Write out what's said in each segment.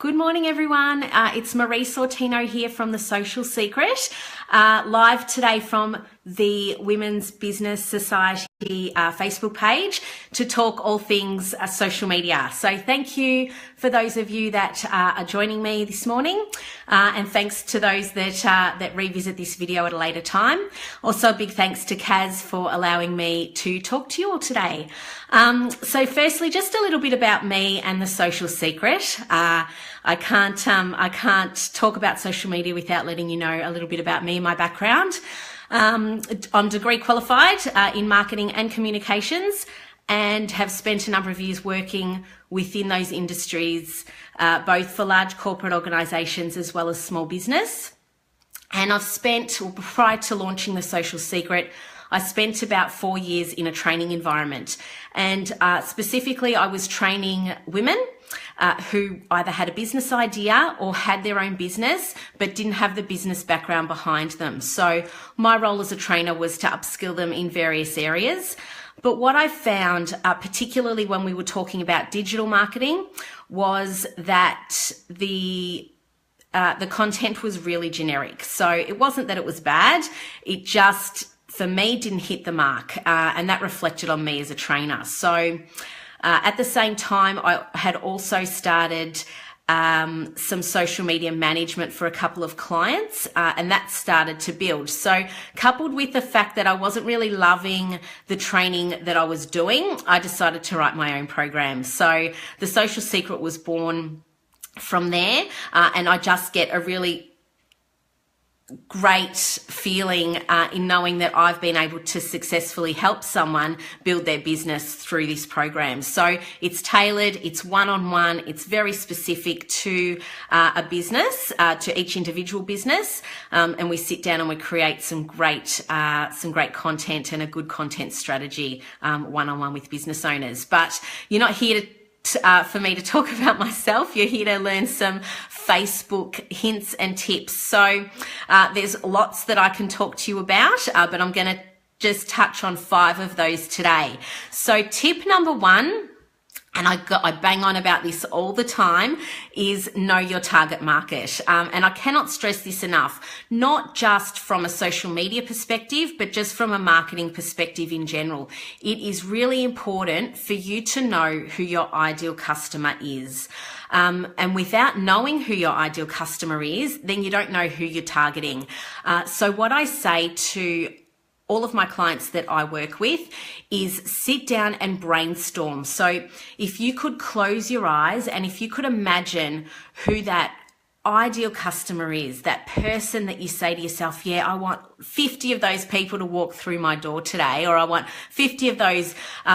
Good morning, everyone. It's Maree Sortino here from The Social Secret, live today from the Women's Business Society Facebook page to talk all things social media. So thank you for those of you that are joining me this morning, and thanks to those that revisit this video at a later time. Also, a big thanks to Kaz for allowing me to talk to you all today. So firstly, just a little bit about me and The Social Secret. I can't talk about social media without letting you know a little bit about me and my background. I'm degree qualified in marketing and communications and have spent a number of years working within those industries, both for large corporate organisations as well as small business. And I've spent, prior to launching The Social Secret, I spent about 4 years in a training environment. And specifically, I was training women who either had a business idea or had their own business, but didn't have the business background behind them. So my role as a trainer was to upskill them in various areas. But what I found, particularly when we were talking about digital marketing, was that the content was really generic. So it wasn't that it was bad, it just, for me, didn't hit the mark, and that reflected on me as a trainer. So at the same time, I had also started some social media management for a couple of clients, and that started to build. So coupled with the fact that I wasn't really loving the training that I was doing, I decided to write my own program. So The Social Secret was born from there, and I just get a really great feeling in knowing that I've been able to successfully help someone build their business through this program. So it's tailored, it's one-on-one, it's very specific to a business, to each individual business, and we sit down and we create some great content and a good content strategy one-on-one with business owners. But you're not here for me to talk about myself. You're here to learn some Facebook hints and tips. So there's lots that I can talk to you about, but I'm going to just touch on 5 of those today. So tip number 1, and I bang on about this all the time, is know your target market. And I cannot stress this enough, not just from a social media perspective, but just from a marketing perspective in general. It is really important for you to know who your ideal customer is. And without knowing who your ideal customer is, then you don't know who you're targeting. So what I say to all of my clients that I work with is sit down and brainstorm. So if you could close your eyes and if you could imagine who that ideal customer is, that person that you say to yourself, yeah, I want 50 of those people to walk through my door today, or I want 50 of those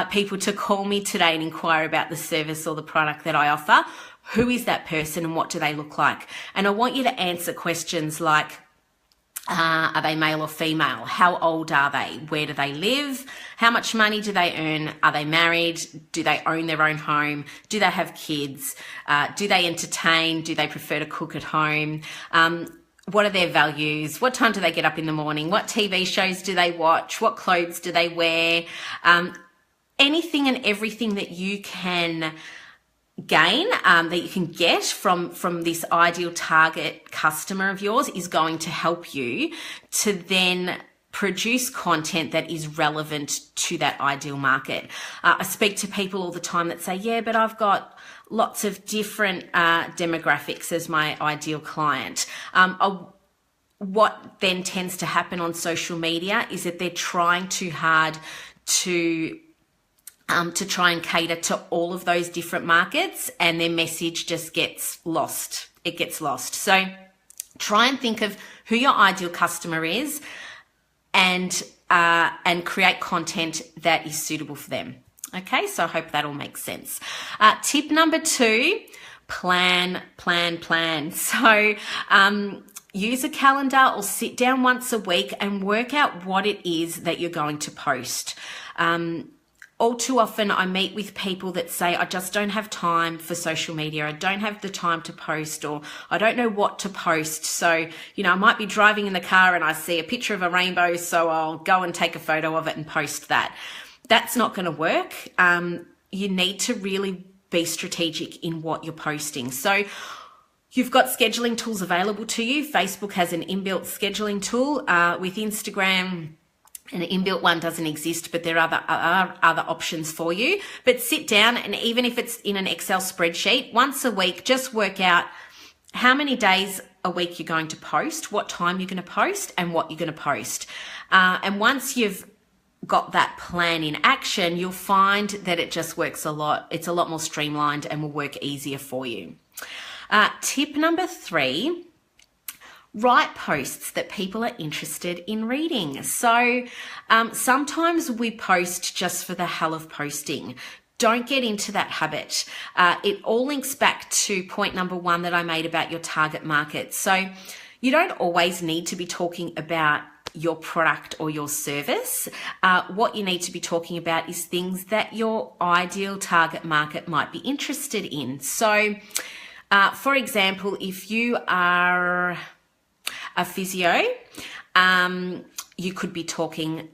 people to call me today and inquire about the service or the product that I offer. Who is that person and what do they look like? And I want you to answer questions like, are they male or female? How old are they? Where do they live? How much money do they earn? Are they married? Do they own their own home? Do they have kids? Do they entertain? Do they prefer to cook at home? What are their values? What time do they get up in the morning? What TV shows do they watch? What clothes do they wear? Anything and everything that you can gain, that you can get from this ideal target customer of yours is going to help you to then produce content that is relevant to that ideal market. I speak to people all the time that say, yeah, but I've got lots of different demographics as my ideal client. What then tends to happen on social media is that they're trying too hard to try and cater to all of those different markets, and their message just gets lost. It gets lost. So try and think of who your ideal customer is and create content that is suitable for them. Okay, so I hope that all makes sense. Tip number 2, plan. So use a calendar or sit down once a week and work out what it is that you're going to post. All too often I meet with people that say, I just don't have time for social media. I don't have the time to post, or I don't know what to post. So, I might be driving in the car and I see a picture of a rainbow, so I'll go and take a photo of it and post that. That's not going to work. You need to really be strategic in what you're posting. So You've got scheduling tools available to you. Facebook has an inbuilt scheduling tool. With Instagram, an inbuilt one doesn't exist, but there are other options for you. But sit down, and even if it's in an Excel spreadsheet, once a week, just work out how many days a week you're going to post, what time you're going to post, and what you're going to post. And once you've got that plan in action, you'll find that it just works a lot. It's a lot more streamlined and will work easier for you. Tip number 3, write posts that people are interested in reading. So sometimes we post just for the hell of posting. Don't get into that habit. It all links back to point number 1 that I made about your target market. So you don't always need to be talking about your product or your service. What you need to be talking about is things that your ideal target market might be interested in. So for example, if you are a physio, you could be talking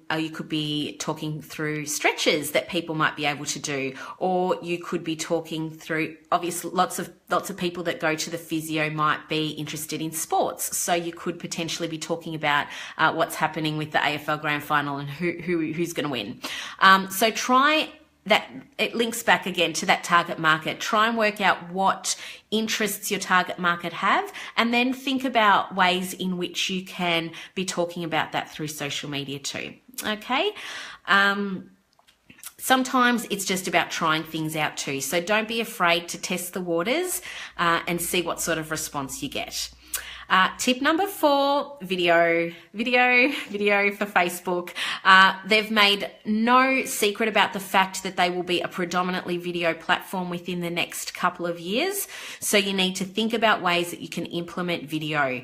through stretches that people might be able to do, or you could be talking through, obviously lots of people that go to the physio might be interested in sports, so you could potentially be talking about what's happening with the AFL Grand Final and who's going to win. So try that. It links back again to that target market. Try and work out what interests your target market have, and then think about ways in which you can be talking about that through social media too. Okay. Sometimes it's just about trying things out too. So don't be afraid to test the waters and see what sort of response you get. Tip number 4, video for Facebook. They've made no secret about the fact that they will be a predominantly video platform within the next couple of years. So you need to think about ways that you can implement video.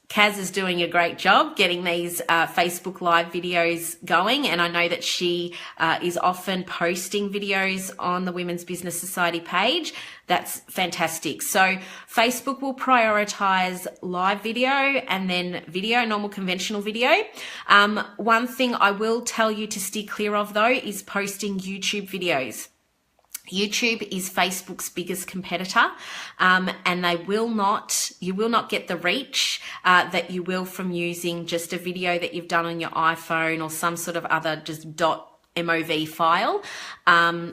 Kaz is doing a great job getting these Facebook Live videos going, and I know that she is often posting videos on the Women's Business Society page. That's fantastic. So Facebook will prioritize live video and then video, normal conventional video. One thing I will tell you to steer clear of though is posting YouTube videos. YouTube is Facebook's biggest competitor, and you will not get the reach that you will from using just a video that you've done on your iPhone or some sort of other just .mov file.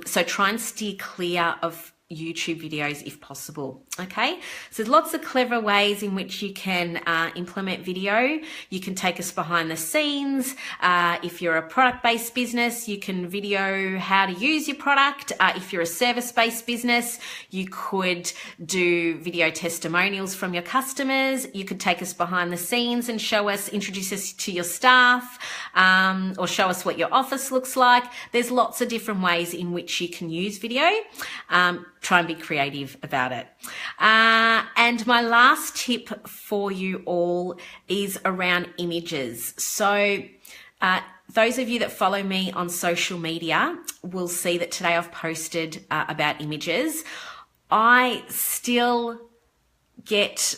So try and steer clear of YouTube videos if possible. Okay, so there's lots of clever ways in which you can implement video. You can take us behind the scenes. If you're a product-based business, you can video how to use your product. If you're a service-based business, you could do video testimonials from your customers. You could take us behind the scenes and introduce us to your staff, or show us what your office looks like. There's lots of different ways in which you can use video. Try and be creative about it. And my last tip for you all is around images. So those of you that follow me on social media will see that today I've posted about images. I still get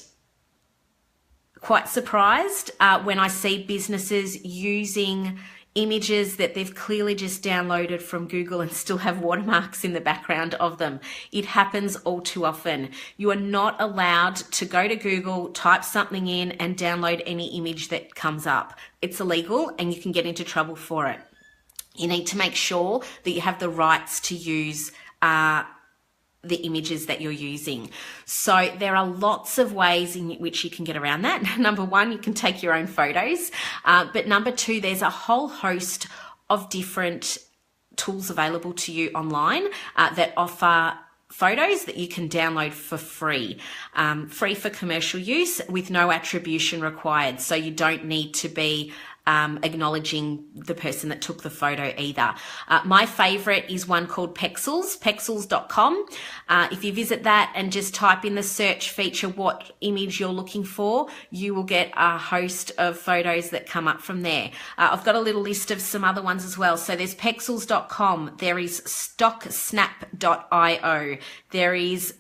quite surprised when I see businesses using images that they've clearly just downloaded from Google and still have watermarks in the background of them. It happens all too often. You are not allowed to go to Google, type something in and download any image that comes up. It's illegal and you can get into trouble for it. You need to make sure that you have the rights to use the images that you're using. So there are lots of ways in which you can get around that. Number 1, you can take your own photos. But number 2, there's a whole host of different tools available to you online that offer photos that you can download for free. Free for commercial use with no attribution required. So you don't need to be acknowledging the person that took the photo either. My favorite is one called Pexels, pexels.com. If you visit that and just type in the search feature what image you're looking for, you will get a host of photos that come up from there. I've got a little list of some other ones as well. So there's pexels.com, there is stocksnap.io, there is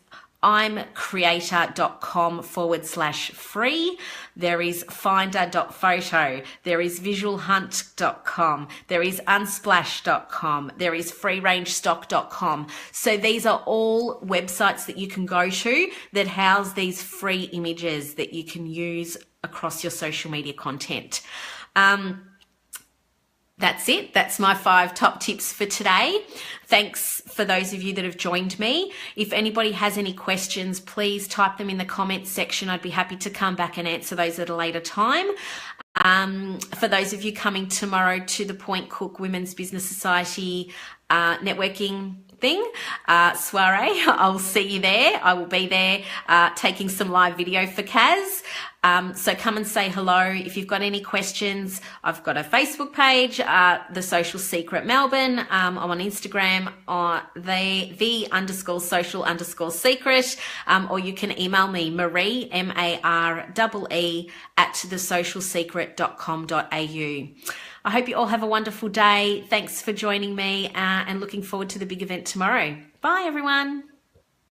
imcreator.com/free. There is finder.photo. There is visualhunt.com. There is unsplash.com. There is freerangestock.com. So these are all websites that you can go to that house these free images that you can use across your social media content. That's it. That's my 5 top tips for today. Thanks for those of you that have joined me. If anybody has any questions, please type them in the comments section. I'd be happy to come back and answer those at a later time. For those of you coming tomorrow to the Point Cook Women's Business Society networking thing, soiree, I'll see you there. I will be there taking some live video for Kaz. So come and say hello. If you've got any questions, I've got a Facebook page, The Social Secret Melbourne. I'm on Instagram, the_social_secret, or you can email me, Maree, MAREE, @thesocialsecret.com.au. I hope you all have a wonderful day. Thanks for joining me and looking forward to the big event tomorrow. Bye, everyone.